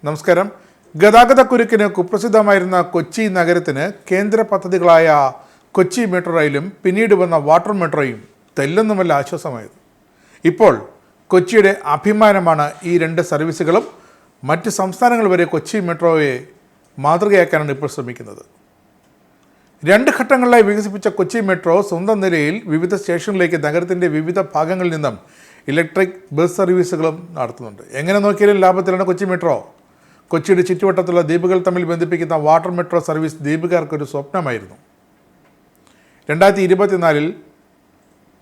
നമസ്കാരം. ഗതാഗതക്കുരുക്കിന് കുപ്രസിദ്ധമായിരുന്ന കൊച്ചി നഗരത്തിന് കേന്ദ്ര പദ്ധതികളായ കൊച്ചി മെട്രോ റെയിലും പിന്നീട് വന്ന വാട്ടർ മെട്രോയും തെല്ലൊന്നുമല്ല ആശ്വാസമായത്. ഇപ്പോൾ കൊച്ചിയുടെ അഭിമാനമാണ് ഈ രണ്ട് സർവീസുകളും. മറ്റ് സംസ്ഥാനങ്ങൾ വരെ കൊച്ചി മെട്രോയെ മാതൃകയാക്കാനാണ് ഇപ്പോൾ ശ്രമിക്കുന്നത്. രണ്ട് ഘട്ടങ്ങളിലായി വികസിപ്പിച്ച കൊച്ചി മെട്രോ സ്വന്തം നിലയിൽ വിവിധ സ്റ്റേഷനിലേക്ക് നഗരത്തിൻ്റെ വിവിധ ഭാഗങ്ങളിൽ നിന്നും ഇലക്ട്രിക് ബസ് സർവീസുകളും നടത്തുന്നുണ്ട്. എങ്ങനെ നോക്കിയാലും ലാഭത്തിലാണ് കൊച്ചി മെട്രോ. കൊച്ചിയുടെ ചുറ്റുവട്ടത്തുള്ള ദ്വീപുകൾ തമ്മിൽ ബന്ധിപ്പിക്കുന്ന വാട്ടർ മെട്രോ സർവീസ് ദ്വീപുകാർക്കൊരു സ്വപ്നമായിരുന്നു. 2024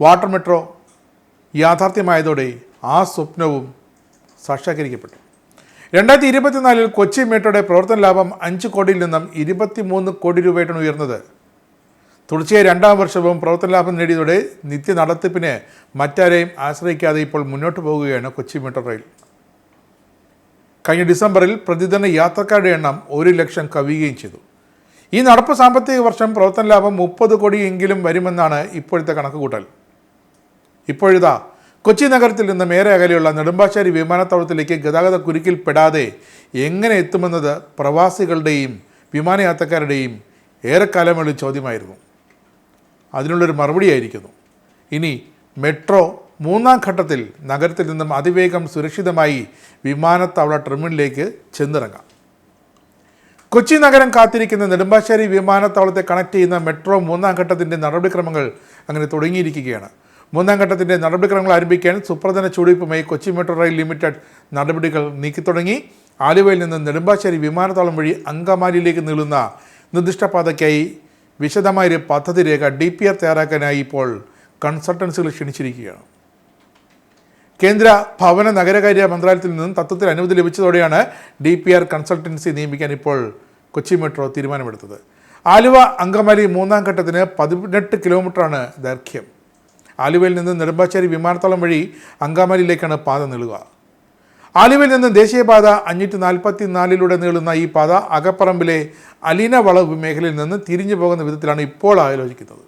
വാട്ടർ മെട്രോ യാഥാർത്ഥ്യമായതോടെ ആ സ്വപ്നവും സാക്ഷാത്കരിക്കപ്പെട്ടു. 2024 കൊച്ചി മെട്രോയുടെ പ്രവർത്തന ലാഭം 5 കോടിയിൽ നിന്നും 23 കോടി രൂപയായിട്ടാണ് ഉയർന്നത്. തുടർച്ചയായി 2ാം വർഷവും പ്രവർത്തന ലാഭം നേടിയതോടെ നിത്യ നടത്തിപ്പിന് മറ്റാരെയും ആശ്രയിക്കാതെ ഇപ്പോൾ മുന്നോട്ട് പോകുകയാണ് കൊച്ചി മെട്രോ റെയിൽ. കഴിഞ്ഞ ഡിസംബറിൽ പ്രതിദിന യാത്രക്കാരുടെ എണ്ണം 1 ലക്ഷം കവിയുകയും ചെയ്തു. ഈ നടപ്പ് സാമ്പത്തിക വർഷം പ്രവർത്തന ലാഭം 30 കോടിയെങ്കിലും വരുമെന്നാണ് ഇപ്പോഴത്തെ കണക്കുകൂട്ടൽ. ഇപ്പോഴിതാ കൊച്ചി നഗരത്തിൽ നിന്നും ഏറെ അകലെയുള്ള നെടുമ്പാശ്ശേരി വിമാനത്താവളത്തിലേക്ക് ഗതാഗത കുരുക്കിൽപ്പെടാതെ എങ്ങനെ എത്തുമെന്നത് പ്രവാസികളുടെയും വിമാനയാത്രക്കാരുടെയും ഏറെക്കാലമുള്ള ചോദ്യമായിരുന്നു. അതിനുള്ളൊരു മറുപടിയായിരിക്കുന്നു. ഇനി മെട്രോ 3ാം ഘട്ടത്തിൽ നഗരത്തിൽ നിന്നും അതിവേഗം സുരക്ഷിതമായി വിമാനത്താവള ടെർമിനലിലേക്ക് ചെന്നിറങ്ങാം. കൊച്ചി നഗരം കാത്തിരിക്കുന്ന നെടുമ്പാശ്ശേരി വിമാനത്താവളത്തെ കണക്ട് ചെയ്യുന്ന മെട്രോ 3ാം ഘട്ടത്തിൻ്റെ നടപടിക്രമങ്ങൾ അങ്ങനെ തുടങ്ങിയിരിക്കുകയാണ്. 3ാം ഘട്ടത്തിൻ്റെ നടപടിക്രമങ്ങൾ ആരംഭിക്കാൻ സുപ്രധാന ചുവടുവയ്പുമായി കൊച്ചി മെട്രോ റെയിൽ ലിമിറ്റഡ് നടപടികൾ നീക്കിത്തുടങ്ങി. ആലുവയിൽ നിന്ന് നെടുമ്പാശ്ശേരി വിമാനത്താവളം വഴി അങ്കമാലിയിലേക്ക് നീളുന്ന നിർദ്ദിഷ്ട പാതയ്ക്കായി വിശദമായൊരു പദ്ധതി രേഖ DPR തയ്യാറാക്കാനായി ഇപ്പോൾ കൺസൾട്ടൻസികൾ ക്ഷണിച്ചിരിക്കുകയാണ്. കേന്ദ്ര ഭവന നഗരകാര്യ മന്ത്രാലയത്തിൽ നിന്നും തത്വത്തിൽ അനുമതി ലഭിച്ചതോടെയാണ് DPR കൺസൾട്ടൻസി നിയമിക്കാൻ ഇപ്പോൾ കൊച്ചി മെട്രോ തീരുമാനമെടുത്തത്. ആലുവ അങ്കമാലി 3ാം ഘട്ടത്തിന് 18 കിലോമീറ്ററാണ് ദൈർഘ്യം. ആലുവയിൽ നിന്ന് നെടുമ്പാശ്ശേരി വിമാനത്താവളം വഴി അങ്കമാലിയിലേക്കാണ് പാത നീളുക. ആലുവയിൽ നിന്ന് ദേശീയപാത 544 നീളുന്ന ഈ പാത അകപ്പറമ്പിലെ അലീന വളവ് മേഖലയിൽ നിന്ന് തിരിഞ്ഞു പോകുന്ന വിധത്തിലാണ് ഇപ്പോൾ ആലോചിക്കുന്നത്.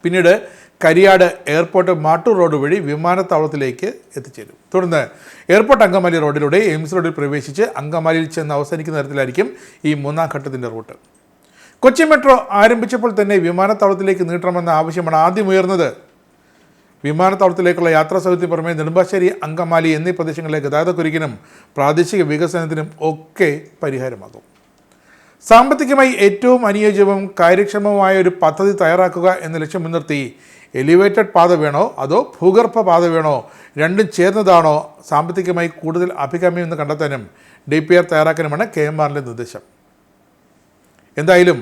പിന്നീട് കരിയാട് എയർപോർട്ട് മാട്ടൂർ റോഡ് വഴി വിമാനത്താവളത്തിലേക്ക് എത്തിച്ചേരും. തുടർന്ന് എയർപോർട്ട് അങ്കമാലി റോഡിലൂടെ എയിംസ് റോഡിൽ പ്രവേശിച്ച് അങ്കമാലിയിൽ ചെന്ന് അവസാനിക്കുന്ന തരത്തിലായിരിക്കും ഈ 3ാം ഘട്ടത്തിൻ്റെ റൂട്ട്. കൊച്ചി മെട്രോ ആരംഭിച്ചപ്പോൾ തന്നെ വിമാനത്താവളത്തിലേക്ക് നീട്ടണമെന്ന ആവശ്യമാണ് ആദ്യം ഉയർന്നത്. വിമാനത്താവളത്തിലേക്കുള്ള യാത്രാ സൗകര്യത്തിന് പുറമെ നെടുമ്പാശ്ശേരി അങ്കമാലി എന്നീ പ്രദേശങ്ങളിലെ ഗതാഗതക്കുരുക്കിനും പ്രാദേശിക വികസനത്തിനും ഒക്കെ പരിഹാരമാകും. സാമ്പത്തികമായി ഏറ്റവും അനുയോജ്യവും കാര്യക്ഷമവുമായ ഒരു പദ്ധതി തയ്യാറാക്കുക എന്ന ലക്ഷ്യം മുൻനിർത്തി എലിവേറ്റഡ് പാത വേണോ അതോ ഭൂഗർഭ പാത വേണോ, രണ്ടും ചേർന്നതാണോ സാമ്പത്തികമായി കൂടുതൽ അഭികാമ്യമെന്ന് കണ്ടെത്താനും DPR തയ്യാറാക്കാനുമാണ് KMRന്റെ നിർദ്ദേശം. എന്തായാലും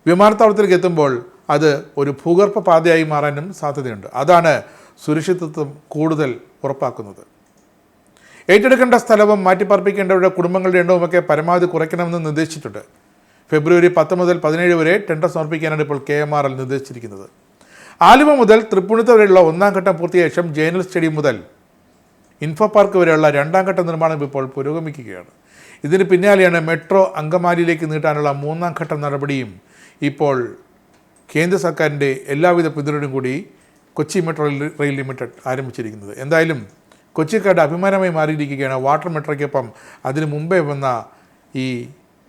വിമാനത്താവളത്തിലേക്ക് എത്തുമ്പോൾ അത് ഒരു ഭൂഗർഭ പാതയായി മാറാനും സാധ്യതയുണ്ട്. അതാണ് സുരക്ഷിതത്വം കൂടുതൽ ഉറപ്പാക്കുന്നത്. ഏറ്റെടുക്കേണ്ട സ്ഥലവും മാറ്റിപ്പാർപ്പിക്കേണ്ടവരുടെ കുടുംബങ്ങളുടെ എണ്ണവുമൊക്കെ പരമാവധി കുറയ്ക്കണമെന്ന് നിർദ്ദേശിച്ചിട്ടുണ്ട്. ഫെബ്രുവരി 10 മുതൽ 17 വരെ ടെൻഡർ സമർപ്പിക്കാനാണ് ഇപ്പോൾ KMRL നിർദ്ദേശിച്ചിരിക്കുന്നത്. ആലുവ മുതൽ തൃപ്പൂണിത്തുറ വരെയുള്ള 1ാം ഘട്ടം പൂർത്തിയായ ശേഷം ജേനൽ സ്റ്റേഡിയം മുതൽ ഇൻഫോ പാർക്ക് വരെയുള്ള 2ാം ഘട്ട നിർമ്മാണം ഇപ്പോൾ പുരോഗമിക്കുകയാണ്. ഇതിന് പിന്നാലെയാണ് മെട്രോ അങ്കമാലിയിലേക്ക് നീട്ടാനുള്ള 3ാം ഘട്ട നടപടിയും ഇപ്പോൾ കേന്ദ്ര സർക്കാരിൻ്റെ എല്ലാവിധ പിന്തുണയും കൂടി കൊച്ചി മെട്രോ റെയിൽ ലിമിറ്റഡ് ആരംഭിച്ചിരിക്കുന്നത്. എന്തായാലും കൊച്ചിക്കാരുടെ അഭിമാനമായി മാറിയിരിക്കുകയാണ് വാട്ടർ മെട്രോയ്ക്കൊപ്പം അതിനു മുമ്പേ വന്ന ഈ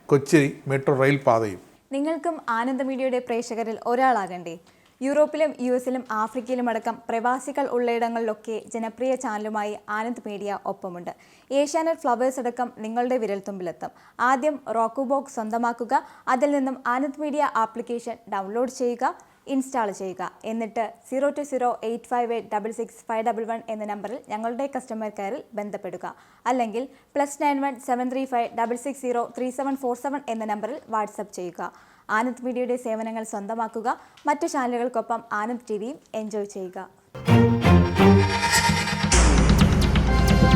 കൊച്ചി മെട്രോ റെയിൽ പാതയും. നിങ്ങൾക്കും ആനന്ദ മീഡിയയുടെ പ്രേക്ഷകരിൽ ഒരാളാകണ്ടേ? യൂറോപ്പിലും US-ലും ആഫ്രിക്കയിലും അടക്കം പ്രവാസികൾ ഉള്ളയിടങ്ങളിലൊക്കെ ജനപ്രിയ ചാനലുമായി ആനന്ദ് മീഡിയ ഒപ്പമുണ്ട്. ഏഷ്യാനെറ്റ് ഫ്ലവേഴ്സ് അടക്കം നിങ്ങളുടെ വിരൽത്തുമ്പിലെത്തും. ആദ്യം റോക്കു ബോക്സ് സ്വന്തമാക്കുക. അതിൽ നിന്നും ആനന്ദ് മീഡിയ ആപ്ലിക്കേഷൻ ഡൗൺലോഡ് ചെയ്യുക, ഇൻസ്റ്റാൾ ചെയ്യുക. എന്നിട്ട് 02085866511 എന്ന നമ്പറിൽ ഞങ്ങളുടെ കസ്റ്റമർ കെയറിൽ ബന്ധപ്പെടുക. അല്ലെങ്കിൽ +91 735 660 3747 എന്ന നമ്പറിൽ വാട്സപ്പ് ചെയ്യുക. ആനന്ദ് മീഡിയയുടെ സേവനങ്ങൾ സ്വന്തമാക്കുക. മറ്റു ചാനലുകൾക്കൊപ്പം ആനന്ദ് TVയും എൻജോയ് ചെയ്യുക.